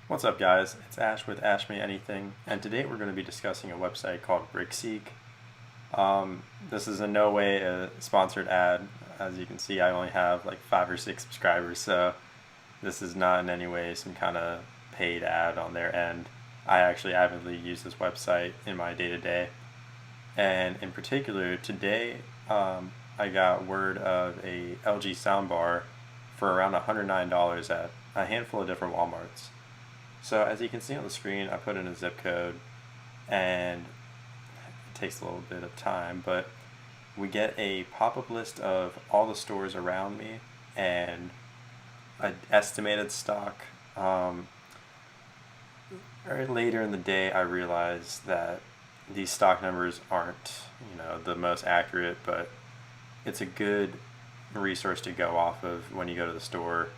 What's up, guys? It's Ash with AshMeAnything, and today we're going to be discussing a website called Brickseek. This is in no way a sponsored ad. As you can see, I only have like 5 or 6 subscribers, so this is not in any way some kind of paid ad on their end. I actually avidly use this website in my day-to-day, and in particular, today I got word of a LG soundbar for around $109 at a handful of different Walmarts. So as you can see on the screen, I put in a zip code, and it takes a little bit of time, but we get a pop-up list of all the stores around me and an estimated stock. Later in the day, I realized that these stock numbers aren't, the most accurate, but it's a good resource to go off of when you go to the store.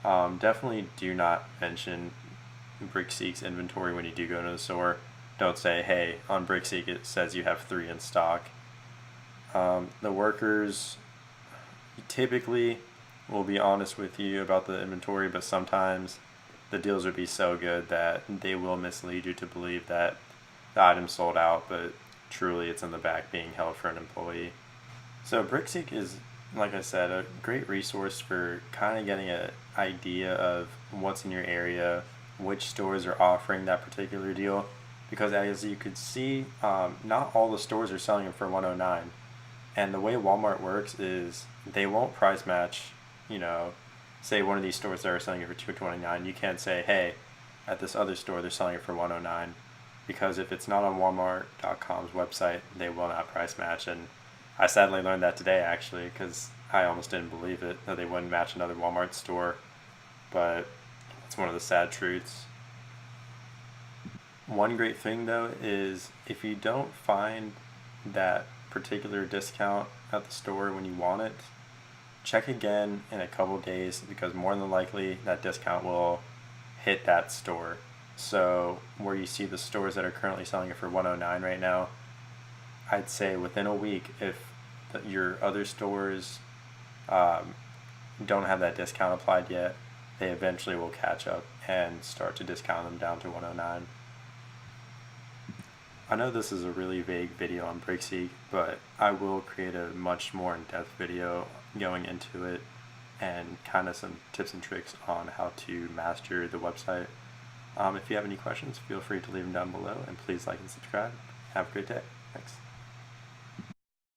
Definitely do not mention Brickseek's inventory when you do go to the store. Don't say, hey, on Brickseek it says you have 3 in stock. The workers typically will be honest with you about the inventory, but sometimes the deals would be so good that they will mislead you to believe that the item's sold out, but truly it's in the back being held for an employee. So Brickseek is, like I said, a great resource for kind of getting an idea of what's in your area, which stores are offering that particular deal, because as you could see, not all the stores are selling it for $109, and the way Walmart works is they won't price match. Say one of these stores that are selling it for $229, you can't say, hey, at this other store they're selling it for $109, because if it's not on Walmart.com's website, they will not price match. And I sadly learned that today, actually, because I almost didn't believe it, that they wouldn't match another Walmart store, but it's one of the sad truths. One great thing, though, is if you don't find that particular discount at the store when you want it, check again in a couple days, because more than likely that discount will hit that store. So where you see the stores that are currently selling it for $109 right now, I'd say within a week, if your other stores don't have that discount applied yet, they eventually will catch up and start to discount them down to $109. I know this is a really vague video on Brickseek, but I will create a much more in-depth video going into it and kind of some tips and tricks on how to master the website. If you have any questions, feel free to leave them down below, and please like and subscribe. Have a great day. Thanks.